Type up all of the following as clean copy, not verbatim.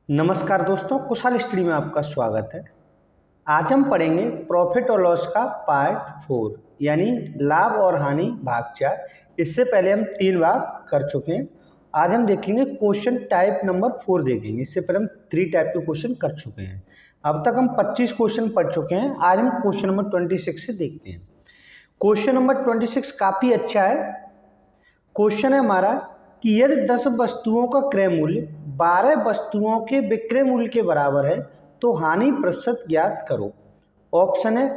नमस्कार दोस्तों, कुशल स्टडी में आपका स्वागत है। आज हम पढ़ेंगे प्रॉफिट और लॉस का पार्ट 4 यानी लाभ और हानि भाग 4। इससे पहले हम 3 भाग कर चुके हैं। आज हम देखेंगे क्वेश्चन टाइप नंबर 4 देखेंगे। इससे पहले हम 3 टाइप के क्वेश्चन कर चुके हैं। अब तक हम 25 क्वेश्चन पढ़ चुके हैं। आज हम क्वेश्चन नंबर 26 से देखते हैं। क्वेश्चन नंबर 26 काफ़ी अच्छा है। क्वेश्चन है हमारा कि यदि 10 वस्तुओं का क्रय मूल्य 12 वस्तुओं के विक्रय मूल्य के बराबर है तो हानि प्रतिशत ज्ञात करो। ऑप्शन है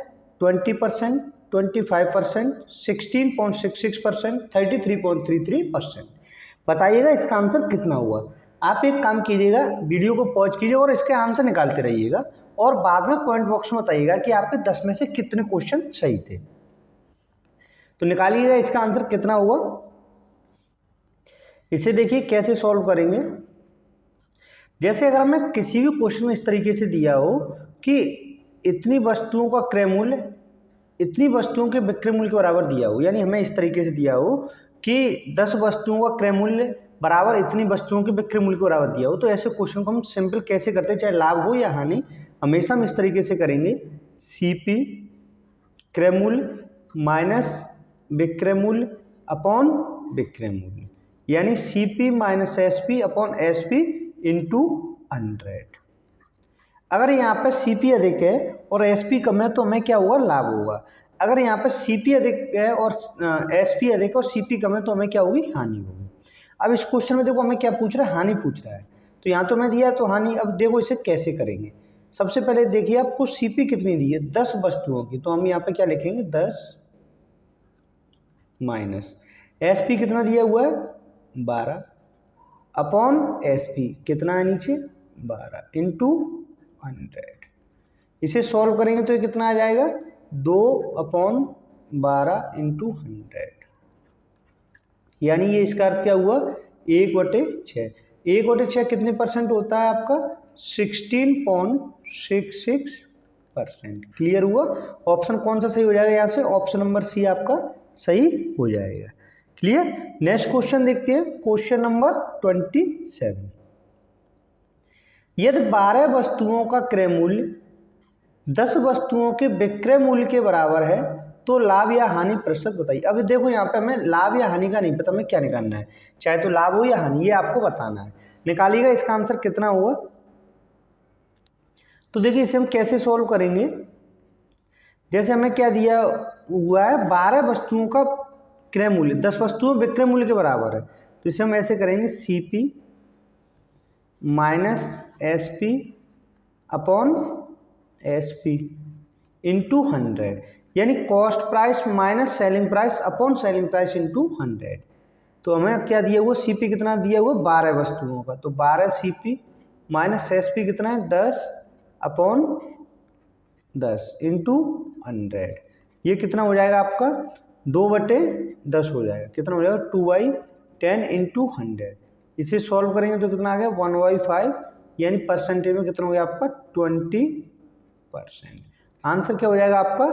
20%, 25%, 16.66%, 33.33%। बताइएगा इसका आंसर कितना हुआ। आप एक काम कीजिएगा, वीडियो को पॉज कीजिए और इसके आंसर निकालते रहिएगा और बाद में कमेंट बॉक्स में बताइएगा कि आपके 10 में से कितने क्वेश्चन सही थे। तो निकालिएगा इसका आंसर कितना हुआ। इसे देखिए कैसे सॉल्व करेंगे। जैसे अगर हमें किसी भी क्वेश्चन में इस तरीके से दिया हो कि इतनी वस्तुओं का क्रय मूल्य इतनी वस्तुओं के विक्रय मूल्य के बराबर दिया हो, यानी हमें इस तरीके से दिया हो कि 10 वस्तुओं का क्रय मूल्य बराबर इतनी वस्तुओं के विक्रय मूल्य के बराबर दिया हो, तो ऐसे क्वेश्चन को हम सिंपल कैसे करते हैं, चाहे लाभ हो या हानि, हमेशा हम इस तरीके से करेंगे। CP क्रय मूल्य माइनस विक्रय मूल्य अपॉन विक्रय मूल्य, यानी CP minus SP upon SP into 100। अगर यहाँ पे CP अधिक है और SP कम है तो हमें क्या होगा, लाभ होगा। अगर यहाँ पे CP अधिक है और SP अधिक है और CP कम है तो हमें क्या होगी, हानि होगी। अब इस क्वेश्चन में देखो हमें क्या पूछ रहा है, हानि पूछ रहा है। तो यहाँ तो मैं दिया तो हानि। अब देखो इसे कैसे करेंगे। सबसे पहले देखिए आपको CP कितनी दी है, 10 वस्तुओं की, तो हम यहाँ पे क्या लिखेंगे, 10 माइनस SP कितना दिया हुआ है, 12 अपॉन SP कितना है नीचे, 12 इंटू 100। इसे सॉल्व करेंगे तो ये कितना आ जाएगा, 2/12 इंटू 100, यानी ये इसका अर्थ क्या हुआ, 1/6। 1/6 कितने परसेंट होता है आपका, 16.66%। क्लियर हुआ। ऑप्शन कौन सा सही हो जाएगा यहाँ से, ऑप्शन नंबर C आपका सही हो जाएगा। क्लियर। नेक्स्ट क्वेश्चन देखते हैं, क्वेश्चन नंबर 27। यदि 12 वस्तुओं का क्रय मूल्य 10 वस्तुओं के विक्रय मूल्य के बराबर है तो लाभ या हानि प्रतिशत बताइए। अब देखो यहाँ पे हमें लाभ या हानि का नहीं पता, हमें क्या निकालना है, चाहे तो लाभ हो या हानि, ये आपको बताना है। निकालिएगा इसका आंसर कितना हुआ। तो देखिए इसे हम कैसे सॉल्व करेंगे। जैसे हमें क्या दिया हुआ है, 12 वस्तुओं का क्रय मूल्य 10 वस्तुओं विक्रय मूल्य के बराबर है, तो इसे हम ऐसे करेंगे, CP minus SP upon SP into 100, यानी cost price minus selling price upon selling price into 100। तो हमें क्या दिया हुआ, CP कितना दिया हुआ, 12 वस्तुओं का, तो 12 CP माइनस SP कितना है, 10 अपॉन 10 इंटू 100। ये कितना हो जाएगा आपका, 2/10 हो जाएगा। कितना हो जाएगा, 2/10 इंटू 100। इसे सॉल्व करेंगे तो कितना आ गया, 1/5, यानी परसेंटेज में कितना हो गया आपका, 20%। आंसर क्या हो जाएगा आपका,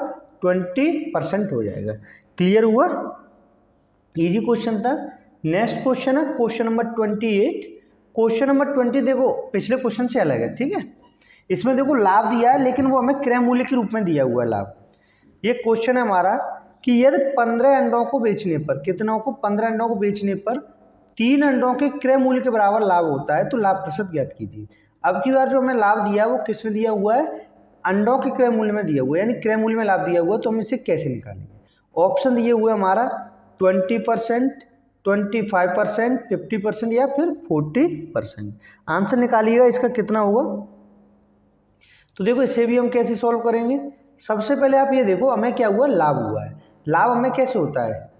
20% हो जाएगा। क्लियर हुआ। इजी क्वेश्चन था। नेक्स्ट क्वेश्चन है क्वेश्चन नंबर 28। क्वेश्चन नंबर 20 देखो पिछले क्वेश्चन से अलग है, ठीक है। इसमें देखो लाभ दिया है लेकिन वो हमें क्रय मूल्य के रूप में दिया हुआ है लाभ। ये क्वेश्चन है हमारा कि यदि 15 अंडों को बेचने पर, कितनों को, 15 अंडों को बेचने पर 3 अंडों के क्रय मूल्य के बराबर लाभ होता है तो लाभ प्रतिशत ज्ञात कीजिए। अब की बार जो हमें लाभ दिया है वो किस में दिया हुआ है, अंडों के क्रय मूल्य में दिया हुआ है, यानी क्रय मूल्य में लाभ दिया हुआ है। तो हम इसे कैसे निकालेंगे। ऑप्शन दिए हुए हमारा 20%, 25%, 50% या फिर 40%। आंसर निकालिएगा इसका कितना होगा। तो देखो इसे भी हम कैसे सॉल्व करेंगे। सबसे पहले आप ये देखो हमें क्या हुआ, लाभ हुआ है। लाभ हमें कैसे होता है,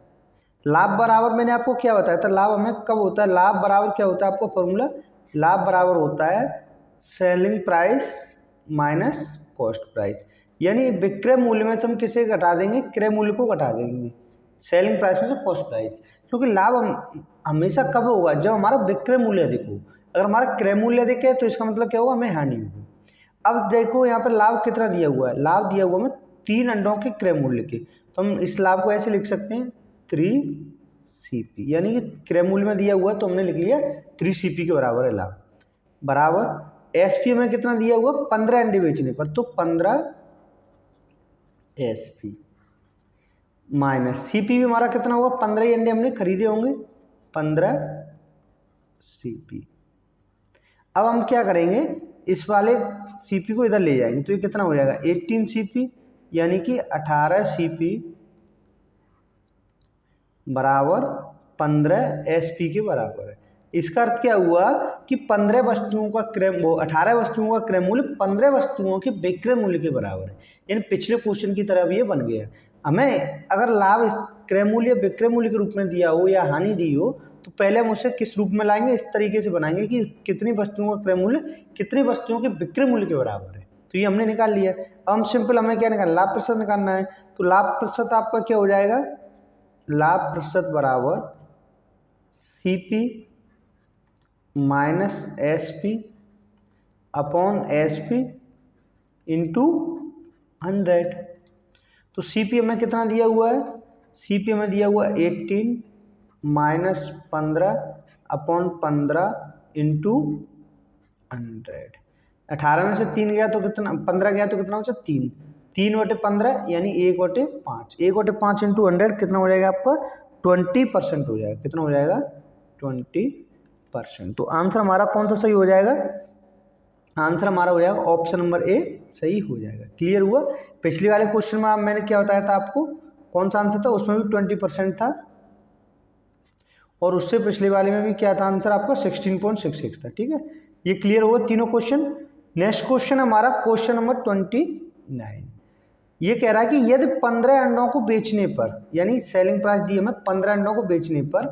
लाभ बराबर, मैंने आपको क्या बताया था, लाभ हमें कब होता है, लाभ बराबर क्या होता है आपको फॉर्मूला, लाभ बराबर होता है selling price minus cost price, यानी विक्रय मूल्य में से हम किसे घटा देंगे, क्रय मूल्य को घटा देंगे सेलिंग प्राइस में से कॉस्ट प्राइस। क्योंकि लाभ हमेशा कब होगा, जब हमारा विक्रय मूल्य अधिक हो। अगर हमारा क्रय मूल्य अधिक है तो इसका मतलब क्या होगा, हमें हानि होगी। अब देखो यहाँ पर लाभ कितना दिया हुआ है, लाभ दिया हुआ हमें 3 अंडों के क्रय मूल्य के, तो हम इस लाभ को ऐसे लिख सकते हैं 3CP, यानी कि क्रय मूल्य में दिया हुआ है तो हमने लिख लिया 3CP के बराबर है लाभ, बराबर एसपी हमें कितना दिया हुआ 15 अंडे बेचने पर, तो 15 एसपी माइनस सीपी भी हमारा कितना हुआ 15 ही अंडे हमने खरीदे होंगे 15 सीपी। अब हम क्या करेंगे इस वाले सीपी को इधर ले जाएंगे तो ये कितना हो जाएगा 18 सीपी यानी कि 18 सीपी बराबर 15 एसपी के बराबर है। इसका अर्थ क्या हुआ कि 15 वस्तुओं का क्रय 18 वस्तुओं का क्रय मूल्य 15 वस्तुओं के विक्रय मूल्य के बराबर है। यानी पिछले क्वेश्चन की तरह ये बन गया। हमें अगर लाभ क्रय मूल्य विक्रय मूल्य के रूप में दिया हो या हानि दी हो तो पहले हम उसे किस रूप में लाएंगे, इस तरीके से बनाएंगे कि कितनी वस्तुओं का क्रय मूल्य कितनी वस्तुओं के विक्रय मूल्य के बराबर है। तो ये हमने निकाल लिया। अब हम सिंपल हमें क्या निकालना, लाभ प्रतिशत निकालना है। तो लाभ प्रतिशत आपका क्या हो जाएगा, लाभ प्रतिशत बराबर CP minus SP upon SP into 100। तो सीपी हमें कितना दिया हुआ है, सीपी हमें दिया हुआ 18 माइनस 15 अपॉन 15 इंटू 100। 18 में से 3 गया तो कितना, 15 गया तो कितना बचा 3, 3/15 यानी 1/5, 1/5 इंटू 100 कितना हो जाएगा आपका 20% हो जाएगा। कितना हो जाएगा 20%। तो आंसर हमारा कौन सा सही हो जाएगा, आंसर हमारा हो जाएगा ऑप्शन नंबर ए सही हो जाएगा। क्लियर हुआ। पिछले वाले क्वेश्चन में मैंने क्या बताया था आपको, कौन सा आंसर था, उसमें भी 20% था और उससे पिछले वाले में भी क्या था आंसर आपका 16.66 था। ठीक है, ये क्लियर हुआ तीनों क्वेश्चन। नेक्स्ट क्वेश्चन हमारा क्वेश्चन नंबर 29। ये कह रहा है कि यदि 15 अंडों को बेचने पर, यानी सेलिंग प्राइस दी हमें 15 अंडों को बेचने पर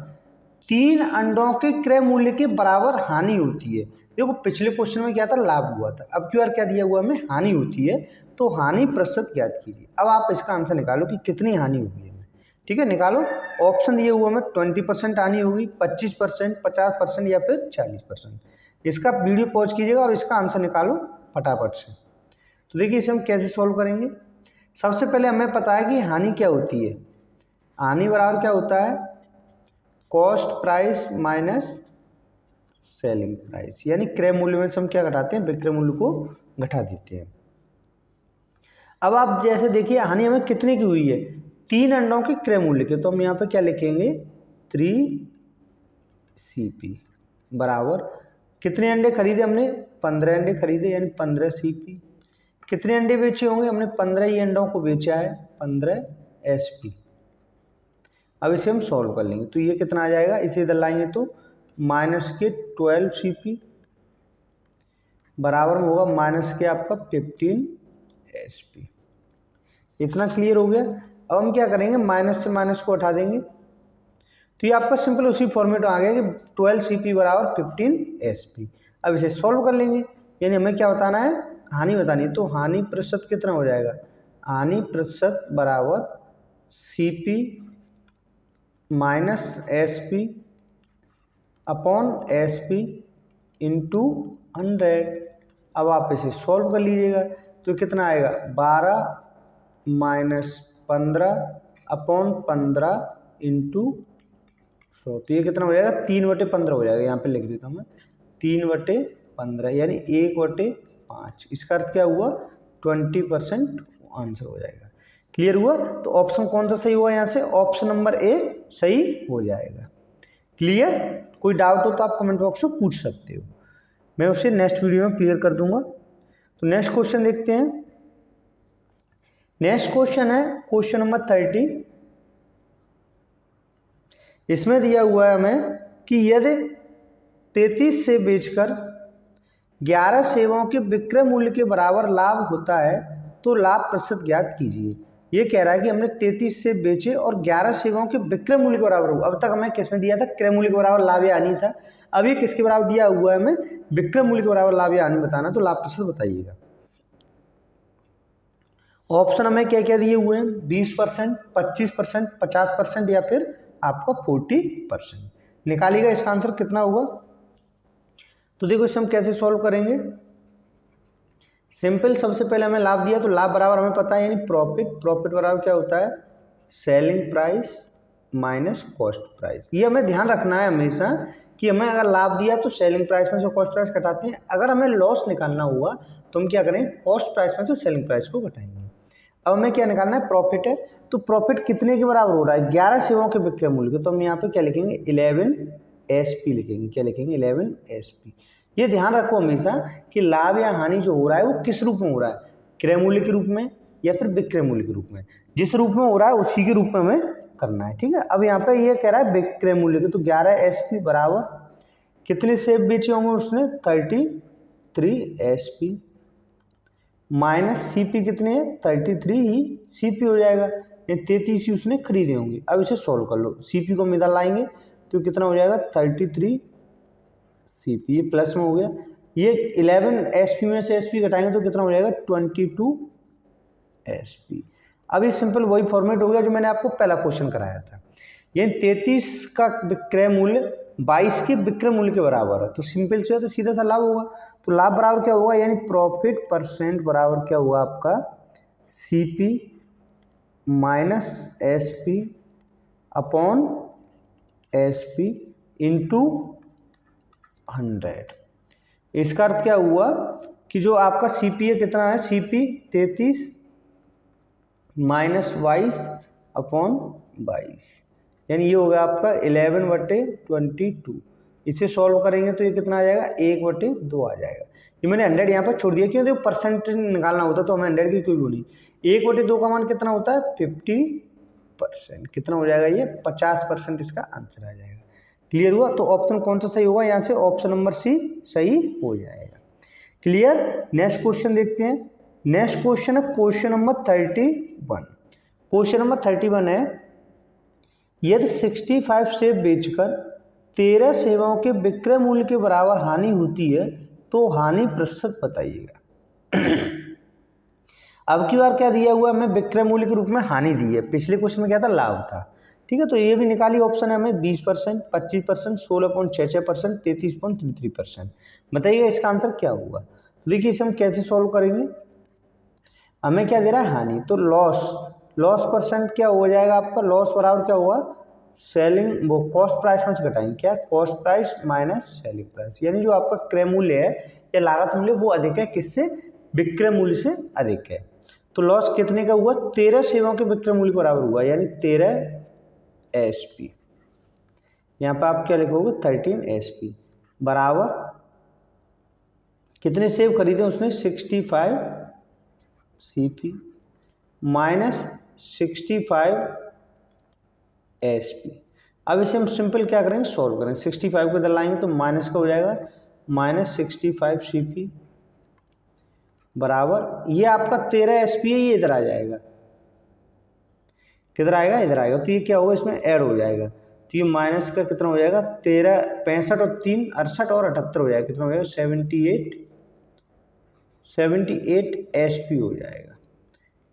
3 अंडों के क्रय मूल्य के बराबर हानि होती है। देखो पिछले क्वेश्चन में क्या था, लाभ हुआ था, अब क्यों क्या दिया हुआ हमें, हानि होती है। तो हानि प्रतिशत ज्ञात कीजिए। अब आप इसका आंसर निकालो कि कितनी हानि होगी हमें। ठीक है, निकालो। ऑप्शन दिए हुआ हमें 20% हानि होगी, 25%, 50% या फिर 40%। इसका वीडियो पॉज कीजिएगा और इसका आंसर निकालो फटाफट से। तो देखिए इसे हम कैसे सॉल्व करेंगे। सबसे पहले हमें पता है कि हानि क्या होती है, हानि बराबर क्या होता है, cost price minus selling price, यानी क्रय मूल्य में से हम क्या घटाते हैं, विक्रय मूल्य को घटा देते हैं। अब आप जैसे देखिए हानि हमें कितने की हुई है, 3 अंडों के क्रय मूल्य के, तो हम यहाँ पे क्या लिखेंगे 3 सीपी बराबर कितने अंडे खरीदे हमने, 15 अंडे खरीदे यानी 15 सीपी। कितने अंडे बेचे होंगे, हमने 15 ही अंडों को बेचा है, 15 एसपी। अब इसे हम सॉल्व कर लेंगे तो ये कितना आ जाएगा, इसे इधर लाएंगे तो माइनस के 12 सीपी बराबर में होगा माइनस के आपका 15 एसपी। इतना क्लियर हो गया। अब हम क्या करेंगे, माइनस से माइनस को हटा देंगे तो ये आपका सिंपल उसी फॉर्मेट में आ गया कि 12 सीपी बराबर 15 एसपी। अब इसे सॉल्व कर लेंगे, यानी हमें क्या बताना है, हानि बतानी है। तो हानि प्रतिशत कितना हो जाएगा, हानि प्रतिशत बराबर CP minus SP upon SP into 100। अब आप इसे सॉल्व कर लीजिएगा तो कितना आएगा 12 माइनस 15 अपॉन 15 इंटू 100। तो ये कितना हो जाएगा 3/15 हो जाएगा। यहाँ पे लिख देता हूँ मैं 3/15 यानी 1/5। इसका अर्थ क्या हुआ 20% आंसर हो जाएगा। क्लियर हुआ। तो ऑप्शन कौन सा सही हुआ, यहाँ से ऑप्शन नंबर ए सही हो जाएगा। क्लियर। कोई डाउट हो तो आप कमेंट बॉक्स में पूछ सकते हो, मैं उसे नेक्स्ट वीडियो में क्लियर कर दूंगा। तो नेक्स्ट क्वेश्चन देखते हैं। नेक्स्ट क्वेश्चन है क्वेश्चन नंबर 30। इसमें दिया हुआ है हमें कि यदि 33 से बेचकर 11 सेवाओं के विक्रय मूल्य के बराबर लाभ होता है तो लाभ प्रतिशत ज्ञात कीजिए। ये कह रहा है कि हमने 33 से बेचे और 11 सेवाओं के विक्रय मूल्य के बराबर हुआ। अब तक हमें किसमें दिया था, क्रय मूल्य के बराबर लाभ या हानि था। अब ये किसके बराबर दिया हुआ है, हमें विक्रय मूल्य के बराबर लाभ या हानि बताना। तो लाभ प्रतिशत बताइएगा। ऑप्शन हमें क्या क्या दिए हुए हैं, 20%, 25%, 50% या फिर आपका 40%। निकालिएगा इसका आंसर कितना होगा। तो देखो इसे हम कैसे सॉल्व करेंगे। सिंपल, सबसे पहले हमें लाभ दिया तो लाभ बराबर हमें पता है यानी प्रॉफिट। प्रॉफिट बराबर क्या होता है, selling price minus cost price. ये हमें ध्यान रखना है हमेशा कि हमें अगर लाभ दिया तो सेलिंग प्राइस में से कॉस्ट प्राइस घटाते हैं, अगर हमें लॉस निकालना हुआ तो हम क्या करें, कॉस्ट प्राइस में से सेलिंग प्राइस को घटाएंगे। अब हमें क्या निकालना है, प्रॉफिट है, तो प्रॉफिट कितने के बराबर हो रहा है, 11 सेवाओं के विक्रय मूल्य के, तो हम यहाँ पे क्या लिखेंगे 11 SP लिखेंगे, क्या लिखेंगे 11 SP। ये ध्यान रखो हमेशा कि लाभ या हानि जो हो रहा है वो किस रूप में हो रहा है, क्रय मूल्य के रूप में या फिर विक्रय मूल्य के रूप में, जिस रूप में हो रहा है उसी के रूप में हमें करना है, ठीक है। अब यहाँ पे ये कह रहा है विक्रय मूल्य के, तो 11 SP बराबर कितने सेब बेचे होंगे उसने, 33 SP माइनस CP कितने है, 33 ही CP हो जाएगा, ये 33 ही उसने खरीदे होंगे। अब इसे सॉल्व कर लो, CP को इधर लाएंगे तो कितना हो जाएगा 33 CP, ये प्लस में हो गया, ये 11 SP में से SP घटाएंगे तो कितना हो जाएगा 22 SP। अब ये सिंपल वही फॉर्मेट हो गया जो मैंने आपको पहला क्वेश्चन कराया था, यानी 33 का विक्रय मूल्य 22 के विक्रय मूल्य के बराबर है, तो सिंपल से तो सीधा सा लाभ होगा, तो लाभ बराबर क्या होगा, यानी प्रॉफिट परसेंट बराबर क्या हुआ आपका CP minus SP upon SP into 100। इसका अर्थ क्या हुआ कि जो आपका CP है कितना है, CP 33 माइनस 22 अपॉन 22, यानी ये हो गया आपका 11/22। इसे सॉल्व करेंगे तो ये कितना आ जाएगा 1/2 आ जाएगा। ये मैंने 100 यहाँ पर छोड़ दिया, क्यों, देखो परसेंट निकालना होता तो हमें 100 की कोई वो नहीं, 1/2 का मान कितना होता है 50%, कितना हो जाएगा ये 50% इसका आंसर आ जाएगा। क्लियर हुआ, तो ऑप्शन कौन सा सही होगा, यहाँ से ऑप्शन नंबर C सही हो जाएगा। क्लियर, नेक्स्ट क्वेश्चन देखते हैं। नेक्स्ट क्वेश्चन है क्वेश्चन नंबर 31। क्वेश्चन नंबर 31 है, यदि 65 सेब बेचकर 13 सेवाओं के विक्रय मूल्य के बराबर हानि होती है तो हानि प्रतिशत बताइएगा। अब की बार क्या दिया हुआ है, हमें विक्रय मूल्य के रूप में हानि दी है, पिछले क्वेश्चन में क्या था लाभ था, ठीक है। तो ये भी निकाली ऑप्शन है हमें 20%, 25%, 16.66%, 33.33%। बताइएगा इसका आंसर क्या होगा। तो देखिए इसे हम कैसे सॉल्व करेंगे, हमें क्या दे रहा है हानि, तो लॉस परसेंट क्या हो जाएगा आपका, लॉस बराबर क्या होगा सेलिंग, वो कॉस्ट प्राइस में से घटाएंगे, क्या cost price minus selling price, यानी जो आपका क्रय मूल्य है या लागत मूल्य वो अधिक है किससे, विक्रय मूल्य से अधिक है। तो लॉस कितने का हुआ, 13 सेवाओं के विक्रय मूल्य के बराबर हुआ, यानी 13 SP। यहाँ पर आप क्या लिखोगे 13 SP बराबर कितने सेब खरीदे उसने 65 CP माइनस 65 SP। अब इसे हम सिंपल क्या करेंगे, सॉल्व करेंगे, 65 को इधर लाएंगे तो माइनस का हो जाएगा माइनस 65 CP बराबर ये आपका 13 SP है, ये इधर आ जाएगा, किधर आएगा इधर आएगा, तो ये क्या होगा इसमें ऐड हो जाएगा, तो ये माइनस का कितना हो जाएगा 13, 65 और 3 68 और 78 हो जाएगा, कितना हो जाएगा 78 SP हो जाएगा।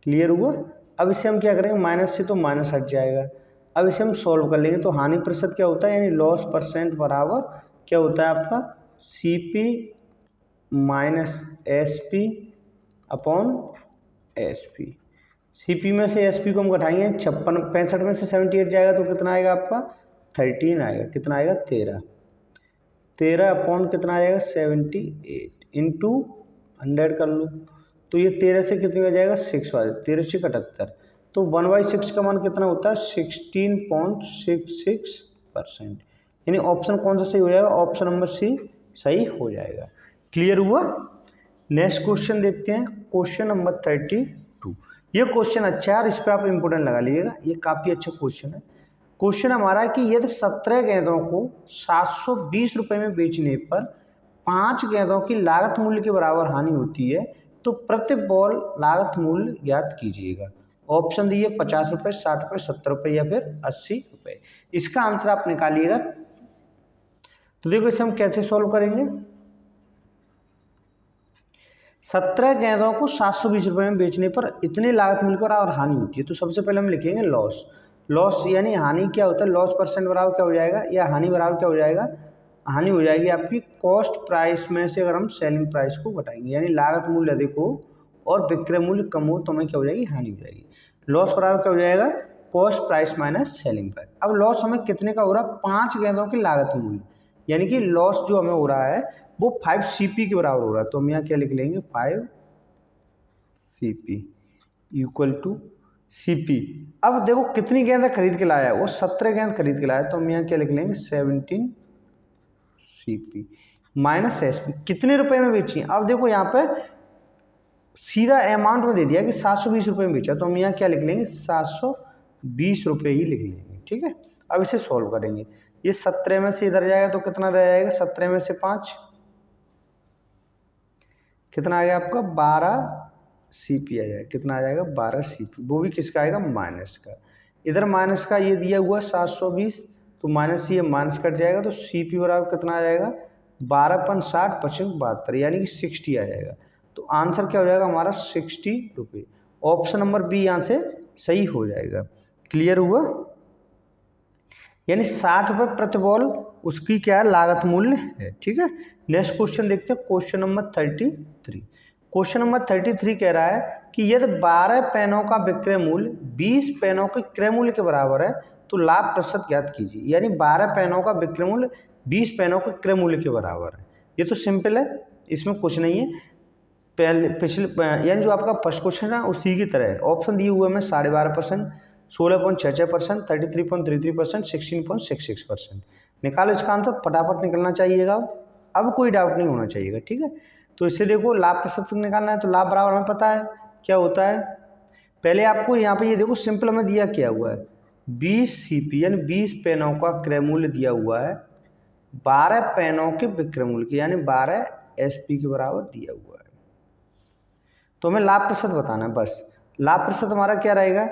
क्लियर हुआ। अब इसे हम क्या करेंगे, माइनस से तो माइनस हट जाएगा, अब इसे हम सॉल्व कर लेंगे, तो हानि प्रतिशत क्या होता है, यानी लॉस परसेंट बराबर क्या होता है आपका CP minus SP upon SP। CP में से SP को हम घटाएंगे, 65 में से 78 जाएगा तो कितना आएगा आपका 13 आएगा, कितना आएगा 13 अपॉन कितना आएगा 78 इंटू 100 कर लो, तो ये 13 से कितने हो जाएगा 6 वाले, 13 से 78, तो 1/6 का मान कितना होता है 16.66%, यानी ऑप्शन कौन सा सही हो जाएगा, ऑप्शन नंबर C सही हो जाएगा। क्लियर हुआ। नेक्स्ट क्वेश्चन देखते हैं, क्वेश्चन नंबर 32। ये क्वेश्चन अच्छा है और इस पर आप इंपोर्टेंट लगा लीजिएगा, ये काफ़ी अच्छा क्वेश्चन है। क्वेश्चन हमारा है कि यदि 17 गेंदों को 720 रुपये में बेचने पर 5 गेंदों की लागत मूल्य के बराबर हानि होती है तो प्रति बॉल लागत मूल्य ज्ञात कीजिएगा। ऑप्शन दिए 50 रुपये, 60 रुपये, 70 रुपये या फिर 80 रुपये। इसका आंसर आप निकालिएगा। तो देखो इसे हम कैसे सॉल्व करेंगे, 17 गेंदों को 720 रुपये में बेचने पर इतने लागत मूल्य पर और हानि होती है, तो सबसे पहले हम लिखेंगे लॉस यानी हानि क्या होता है, लॉस परसेंट बराबर क्या हो जाएगा या हानि बराबर क्या हो जाएगा, हानि हो जाएगी आपकी कॉस्ट प्राइस में से अगर हम सेलिंग प्राइस को घटाएंगे, यानी लागत मूल्य अधिक हो और विक्रय मूल्य कम हो तो हमें क्या हो जाएगी, हानि हो जाएगी। लॉस बराबर क्या हो जाएगा, cost price minus selling price. अब लॉस हमें कितने का हो रहा है, 5 गेंदों की लागत मूल्य, यानी कि लॉस जो हमें हो रहा है वो 5 CP के बराबर हो रहा है। तो हम यहाँ क्या लिख लेंगे 5 CP इक्वल टू CP। अब देखो कितनी गेंद खरीद के लाया है, वो 17 गेंद खरीद के लाया है। तो हम यहाँ क्या लिख लेंगे 17 CP माइनस SP कितने रुपए में बेची है। अब देखो यहाँ पे सीधा अमाउंट में दे दिया कि 720 रुपये में बेचा। तो हम यहाँ क्या लिख लेंगे 720 रुपये ही लिख लेंगे। ठीक है, अब इसे सॉल्व करेंगे। ये 17 में से इधर जाएगा तो कितना रह जाएगा, 17 में से 5 कितना आ गया आपका 12 CP आ जाएगा। कितना आ जाएगा 12 CP, वो भी किसका आएगा माइनस का। इधर माइनस का ये दिया हुआ 720, तो माइनस ये माइनस कट जाएगा। तो CP बराबर कितना आ जाएगा 12×60 = 72 यानी कि 60 आ जाएगा। तो आंसर क्या हो जाएगा हमारा 60 रुपये। ऑप्शन नंबर बी यहाँ से सही हो जाएगा। क्लियर हुआ, यानी 60 रुपये प्रति बॉल उसकी क्या है लागत मूल्य है। ठीक है, नेक्स्ट क्वेश्चन देखते हैं, क्वेश्चन नंबर 33। क्वेश्चन नंबर 33 कह रहा है कि यदि 12 पेनों का विक्रय मूल्य 20 पेनों के क्रय मूल्य के बराबर है तो लाभ प्रतिशत ज्ञात कीजिए। यानी 12 पेनों का विक्रय मूल्य 20 पेनों के क्रय मूल्य के बराबर है। ये तो सिंपल है, इसमें कुछ नहीं है। पहले पिछले यानी जो आपका फर्स्ट क्वेश्चन है उसी की तरह है। ऑप्शन दिए हुए में 12.5%, 16.66%, 33.33%, 16.66%। निकालो इसका आंसर, फटाफट निकलना चाहिएगा। अब कोई डाउट नहीं होना चाहिएगा। ठीक है, तो इससे देखो लाभ प्रतिशत निकालना है। तो लाभ बराबर हमें पता है क्या होता है। पहले आपको यहाँ पे ये देखो सिंपल में दिया क्या हुआ है 20 CP यानी 20 पेनों का क्रय मूल्य दिया हुआ है 12 पेनों के विक्रय मूल्य के यानी 12 SP के बराबर दिया हुआ है। तो हमें लाभ प्रतिशत बताना है बस। लाभ प्रतिशत हमारा क्या रहेगा,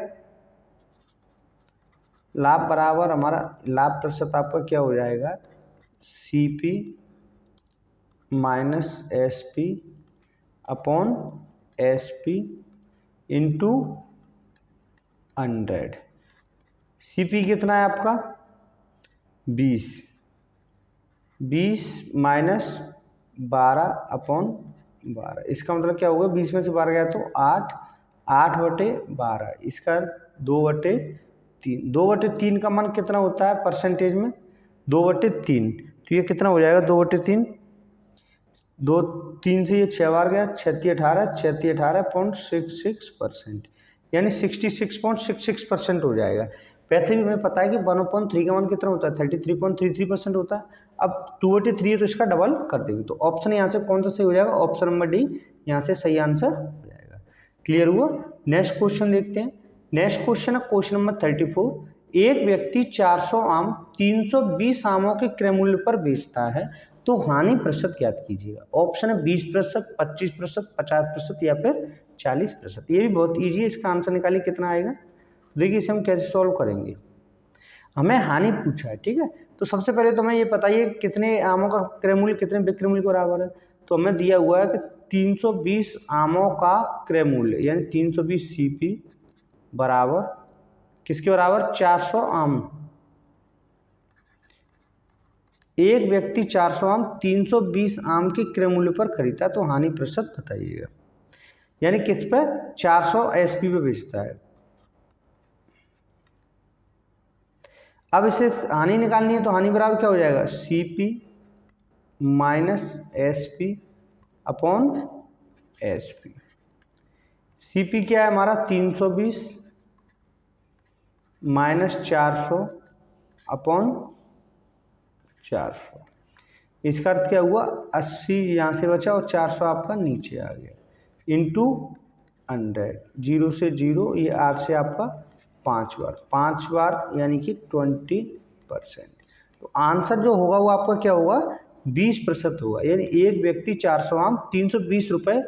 लाभ बराबर हमारा लाभ प्रतिशत आपका क्या हो जाएगा CP minus SP upon SP into 100। CP कितना है आपका 20 माइनस 12 अपॉन 12। इसका मतलब क्या होगा 20 में से 12 गया तो 8/12। इसका 2/3। 2/3 का मान कितना होता है परसेंटेज में 2/3। तो ये कितना हो जाएगा 2/3। 3 से ये 6 बार गया 36 18 18.66% यानी 66.66% हो जाएगा। वैसे भी हमें पता है कि 1/3 का मान कितना होता है 33.33% होता है। अब 2/3 है तो इसका डबल कर देंगे। तो ऑप्शन यहाँ से कौन सा सही हो जाएगा, ऑप्शन नंबर डी यहाँ से सही आंसर हो जाएगा। क्लियर हुआ, नेक्स्ट क्वेश्चन देखते हैं। नेक्स्ट क्वेश्चन है क्वेश्चन नंबर 34। एक व्यक्ति 400 आम 320 आमों के क्रय मूल्य पर बेचता है तो हानि प्रतिशत ज्ञात कीजिएगा। ऑप्शन है 20%, 25%, 50% या फिर 40%। ये भी बहुत ईजी है, इसका आंसर निकालिए कितना आएगा। देखिए इसे हम कैसे सॉल्व करेंगे। हमें हानि पूछा है, ठीक है। तो सबसे पहले तो हमें ये बताइए कितने आमों का क्रय मूल्य कितने विक्रय मूल्य के बराबर है। तो हमें दिया हुआ है कि 320 आमों का क्रय मूल्य यानी 320 CP बराबर किसके बराबर 400 आम। एक व्यक्ति 400 आम 320 आम के क्रय मूल्य पर खरीदता है तो हानि प्रतिशत बताइएगा। यानी किस पे 400 SP पे बेचता है। अब इसे हानि निकालनी है तो हानि बराबर क्या हो जाएगा CP minus SP upon SP। CP क्या है हमारा 320 माइनस 400 अपॉन 400। इसका अर्थ क्या हुआ 80 यहाँ से बचा और 400 आपका नीचे आ गया इंटू 100। 0 से 0 ये 8 से आपका 5 बार यानी कि 20%। तो आंसर जो होगा वो आपका क्या होगा 20% होगा। यानी एक व्यक्ति 400 आम 320 रुपये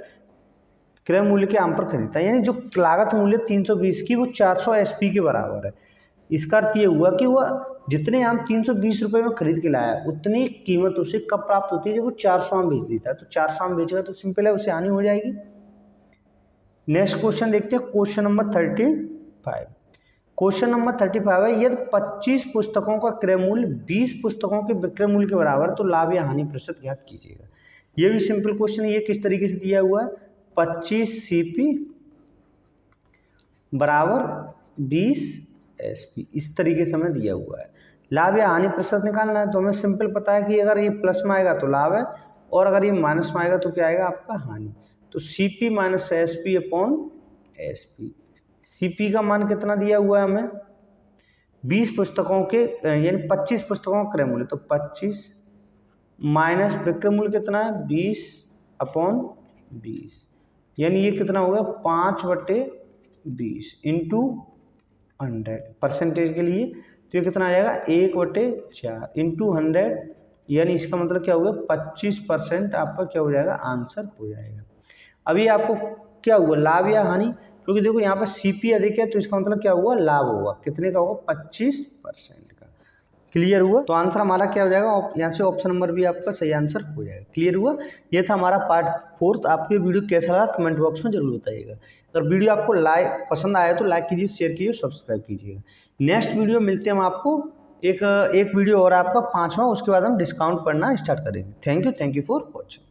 क्रय मूल्य के आम पर खरीदता है, यानी जो लागत मूल्य 320 की वो 400 SP के बराबर है। इसका अर्थ ये हुआ कि वह जितने आम 320 रुपये में खरीद के लाया उतनी कीमत उसे कब प्राप्त होती है जब वो 400 आम बेच देता है। तो 400 आम बेचेगा तो सिंपल है उसे हानि हो जाएगी। नेक्स्ट क्वेश्चन देखते हैं क्वेश्चन नंबर 35। क्वेश्चन नंबर 35 है यदि 25 पुस्तकों का क्रय मूल्य 20 पुस्तकों के विक्रय मूल्य के बराबर है तो लाभ या हानि प्रतिशत ज्ञात कीजिएगा। ये भी सिंपल क्वेश्चन है। ये किस तरीके से दिया हुआ है 25 CP बराबर 20 SP इस तरीके से हमें दिया हुआ है। लाभ या हानि प्रतिशत निकालना है तो हमें सिंपल पता है कि अगर ये प्लस में आएगा तो लाभ है और अगर ये माइनस में आएगा तो क्या आएगा आपका हानि। तो CP minus SP upon SP। CP का मान कितना दिया हुआ है हमें 20 पुस्तकों के यानी 25 पुस्तकों का क्रय मूल्य, तो 25 माइनस विक्रय मूल्य कितना है 20 अपॉन 20 यानी ये कितना होगा 5/20 इंटू 100 परसेंटेज के लिए, तो ये कितना आ जाएगा 1/4 इंटू 100 यानी इसका मतलब क्या होगा 25% आपका क्या हो जाएगा आंसर हो जाएगा। अभी आपको क्या हुआ लाभ या हानि, क्योंकि देखो यहाँ पर CP अधिक है तो इसका मतलब क्या हुआ लाभ होगा, कितने का होगा 25% का। क्लियर हुआ? तो आंसर हमारा क्या हो जाएगा, यहाँ से ऑप्शन नंबर भी आपका सही आंसर हो जाएगा। क्लियर हुआ? ये था हमारा पार्ट 4। आपके वीडियो कैसा लगा कमेंट बॉक्स में जरूर बताइएगा। अगर वीडियो आपको पसंद आया तो लाइक कीजिए, शेयर कीजिए, सब्सक्राइब कीजिएगा। नेक्स्ट वीडियो मिलते हैं हम आपको एक वीडियो और आपका 5वां, उसके बाद हम डिस्काउंट पढ़ना स्टार्ट करेंगे। Thank you for watching.